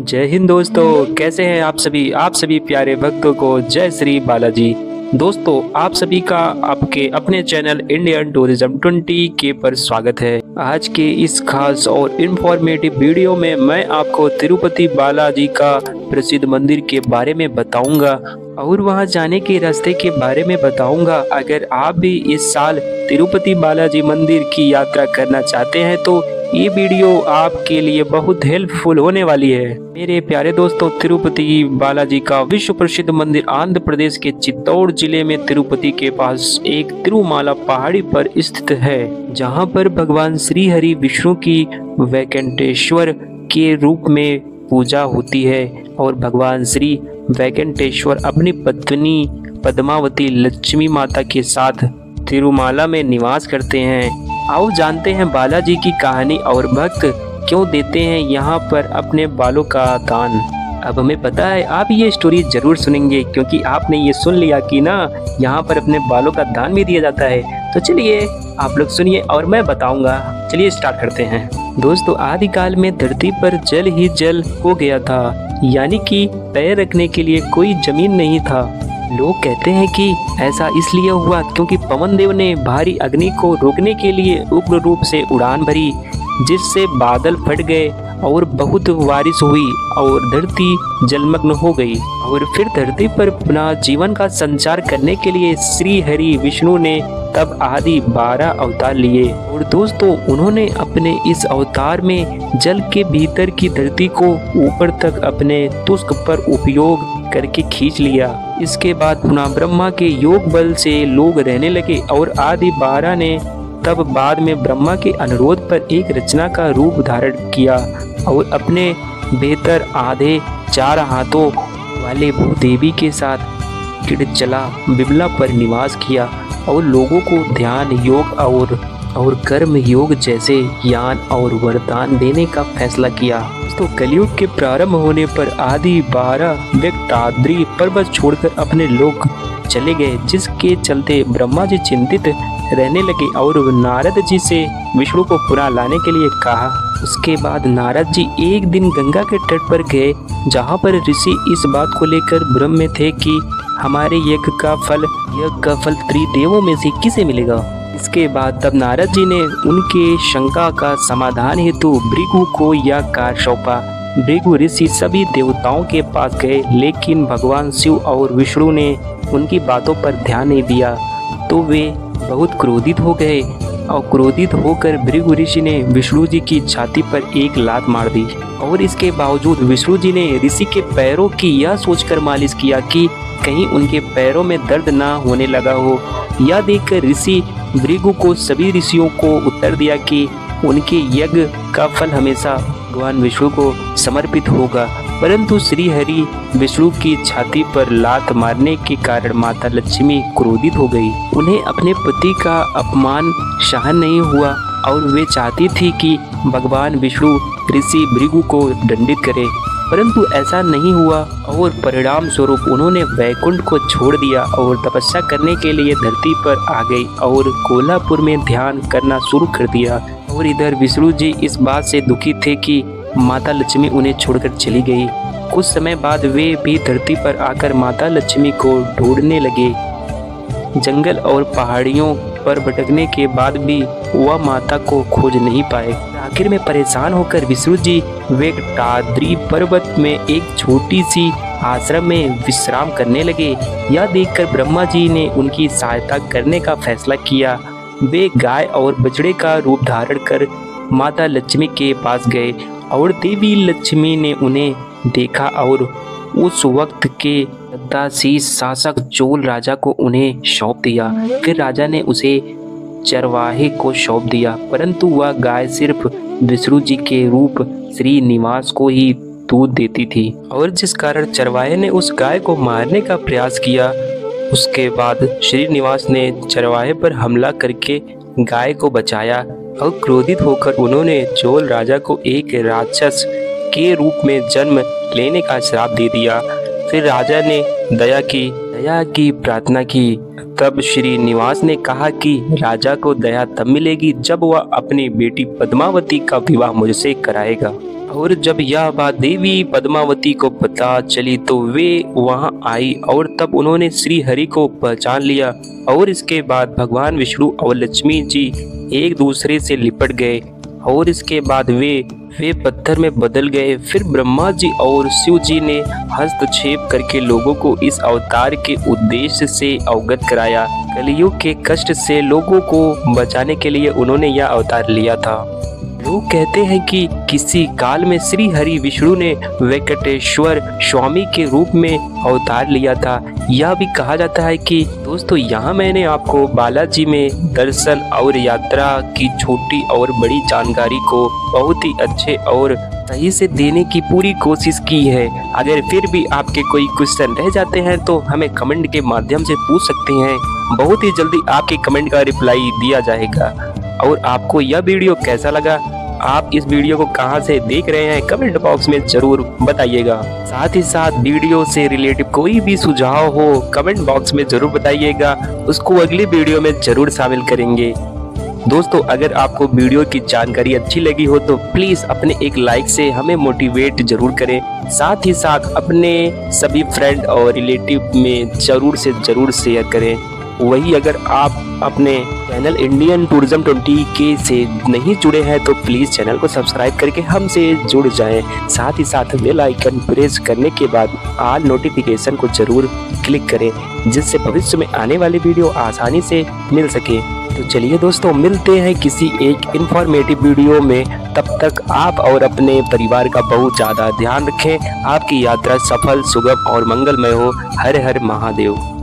जय हिंद दोस्तों, कैसे हैं आप सभी प्यारे भक्तों को जय श्री बालाजी। दोस्तों, आप सभी का आपके अपने चैनल इंडियन टूरिज्म 20K पर स्वागत है। आज के इस खास और इंफॉर्मेटिव वीडियो में मैं आपको तिरुपति बालाजी का प्रसिद्ध मंदिर के बारे में बताऊंगा और वहां जाने के रास्ते के बारे में बताऊंगा। अगर आप भी इस साल तिरुपति बालाजी मंदिर की यात्रा करना चाहते हैं तो ये वीडियो आपके लिए बहुत हेल्पफुल होने वाली है। मेरे प्यारे दोस्तों, तिरुपति बालाजी का विश्व प्रसिद्ध मंदिर आंध्र प्रदेश के चित्तौड़ जिले में तिरुपति के पास एक तिरुमाला पहाड़ी पर स्थित है, जहां पर भगवान श्री हरि विष्णु की वैकुंठेश्वर के रूप में पूजा होती है और भगवान श्री वैकुंठेश्वर अपनी पत्नी पद्मावती लक्ष्मी माता के साथ तिरुमाला में निवास करते हैं। आओ जानते हैं बालाजी की कहानी और भक्त क्यों देते हैं यहाँ पर अपने बालों का दान। अब हमें पता है आप ये स्टोरी जरूर सुनेंगे, क्योंकि आपने ये सुन लिया कि ना यहाँ पर अपने बालों का दान भी दिया जाता है। तो चलिए आप लोग सुनिए और मैं बताऊंगा। चलिए स्टार्ट करते हैं। दोस्तों, आदिकाल में धरती पर जल ही जल हो गया था, यानी कि पैर रखने के लिए कोई जमीन नहीं था। लोग कहते हैं कि ऐसा इसलिए हुआ क्योंकि पवन देव ने भारी अग्नि को रोकने के लिए उग्र रूप से उड़ान भरी, जिससे बादल फट गए और बहुत बारिश हुई और धरती जलमग्न हो गई। और फिर धरती पर पुनः जीवन का संचार करने के लिए श्री हरि विष्णु ने तब आदि 12 अवतार लिए। और दोस्तों, उन्होंने अपने इस अवतार में जल के भीतर की धरती को ऊपर तक अपने तुस्क पर उपयोग करके खींच लिया। इसके बाद पुनः ब्रह्मा के योग बल से लोग रहने लगे और आदि 12 ने तब बाद में ब्रह्मा के अनुरोध पर एक रचना का रूप धारण किया और अपने बेहतर आधे 4 हाथों वाले भूदेवी के साथ किड़चला बिमला पर निवास किया और लोगों को ध्यान योग और कर्म योग जैसे ज्ञान और वरदान देने का फैसला किया। तो कलयुग के प्रारंभ होने पर आदि 12 वेंकटाद्रि पर्वत छोड़कर अपने लोक चले गए, जिसके चलते ब्रह्मा जी चिंतित रहने लगे और नारद जी से विष्णु को पुनः लाने के लिए कहा। उसके बाद नारद जी एक दिन गंगा के तट पर गए, जहाँ पर ऋषि इस बात को लेकर भ्रम में थे कि हमारे यज्ञ का फल त्रिदेवों में से किसे मिलेगा। इसके बाद तब नारद जी ने उनके शंका का समाधान हेतु भृगु को यह कार्य सौंपा। भृगु ऋषि सभी देवताओं के पास गए, लेकिन भगवान शिव और विष्णु ने उनकी बातों पर ध्यान नहीं दिया, तो वे बहुत क्रोधित हो गए और क्रोधित होकर भृगु ऋषि ने विष्णु जी की छाती पर एक लात मार दी। और इसके बावजूद विष्णु जी ने ऋषि के पैरों की यह सोचकर मालिश किया कि कहीं उनके पैरों में दर्द ना होने लगा हो। यह देखकर ऋषि भृगु को सभी ऋषियों को उत्तर दिया कि उनके यज्ञ का फल हमेशा भगवान विष्णु को समर्पित होगा। परंतु श्री हरि विष्णु की छाती पर लात मारने के कारण माता लक्ष्मी क्रोधित हो गई। उन्हें अपने पति का अपमान सहन नहीं हुआ और वे चाहती थी कि भगवान विष्णु ऋषि भृगु को दंडित करे, परंतु ऐसा नहीं हुआ और परिणाम स्वरूप उन्होंने वैकुंठ को छोड़ दिया और तपस्या करने के लिए धरती पर आ गई और कोल्हापुर में ध्यान करना शुरू कर दिया। और इधर विष्णु जी इस बात से दुखी थे कि माता लक्ष्मी उन्हें छोड़कर चली गई। कुछ समय बाद वे भी धरती पर आकर माता लक्ष्मी को ढूंढने लगे। जंगल और पहाड़ियों पर भटकने के बाद भी वह माता को खोज नहीं पाए। आखिर में परेशान होकर विष्णु जी वेंकटाद्रि पर्वत में एक छोटी सी आश्रम में विश्राम करने लगे। यह देखकर ब्रह्मा जी ने उनकी सहायता करने का फैसला किया। वे गाय और बछड़े का रूप धारण कर माता लक्ष्मी के पास गए और देवी लक्ष्मी ने उन्हें देखा और उस वक्त के सत्तासीस शासक चोल राजा को उन्हें सौंप दिया। फिर राजा ने उसे चरवाहे को सौंप दिया, परंतु वह गाय सिर्फ विष्णु जी के रूप श्रीनिवास को ही दूध देती थी और जिस कारण चरवाहे ने उस गाय को मारने का प्रयास किया। उसके बाद श्रीनिवास ने चरवाहे पर हमला करके गाय को बचाया और क्रोधित होकर उन्होंने चोल राजा को एक राक्षस के रूप में जन्म लेने का श्राप दे दिया। फिर राजा ने दया की प्रार्थना की। तब श्रीनिवास ने कहा कि राजा को दया तब मिलेगी जब वह अपनी बेटी पद्मावती का विवाह मुझसे कराएगा। और जब यह बात देवी पद्मावती को पता चली तो वे वहां आई और तब उन्होंने श्री हरि को पहचान लिया। और इसके बाद भगवान विष्णु और लक्ष्मी जी एक दूसरे से लिपट गए और इसके बाद वे पत्थर में बदल गए। फिर ब्रह्मा जी और शिव जी ने हस्तक्षेप करके लोगों को इस अवतार के उद्देश्य से अवगत कराया। कलयुग के कष्ट से लोगों को बचाने के लिए उन्होंने यह अवतार लिया था। लोग कहते हैं कि किसी काल में श्री हरि विष्णु ने वेंकटेश्वर स्वामी के रूप में अवतार लिया था। यह भी कहा जाता है कि दोस्तों यहाँ मैंने आपको बालाजी में दर्शन और यात्रा की छोटी और बड़ी जानकारी को बहुत ही अच्छे और सही से देने की पूरी कोशिश की है। अगर फिर भी आपके कोई क्वेश्चन रह जाते हैं तो हमें कमेंट के माध्यम से पूछ सकते हैं। बहुत ही जल्दी आपके कमेंट का रिप्लाई दिया जाएगा। और आपको यह वीडियो कैसा लगा, आप इस वीडियो को कहां से देख रहे हैं, कमेंट बॉक्स में जरूर बताइएगा। साथ ही साथ वीडियो से रिलेटेड कोई भी सुझाव हो कमेंट बॉक्स में जरूर बताइएगा, उसको अगली वीडियो में जरूर शामिल करेंगे। दोस्तों अगर आपको वीडियो की जानकारी अच्छी लगी हो तो प्लीज अपने एक लाइक से हमें मोटिवेट जरूर करें। साथ ही साथ अपने सभी फ्रेंड और रिलेटिव में जरूर से जरूर शेयर करें। वही अगर आप अपने चैनल इंडियन टूरिज्म 20K से नहीं जुड़े हैं तो प्लीज़ चैनल को सब्सक्राइब करके हमसे जुड़ जाएं। साथ ही साथ बेल आइकन प्रेस करने के बाद ऑल नोटिफिकेशन को जरूर क्लिक करें, जिससे भविष्य में आने वाली वीडियो आसानी से मिल सके। तो चलिए दोस्तों मिलते हैं किसी एक इन्फॉर्मेटिव वीडियो में। तब तक आप और अपने परिवार का बहुत ज़्यादा ध्यान रखें। आपकी यात्रा सफल, सुगम और मंगलमय हो। हर हर महादेव।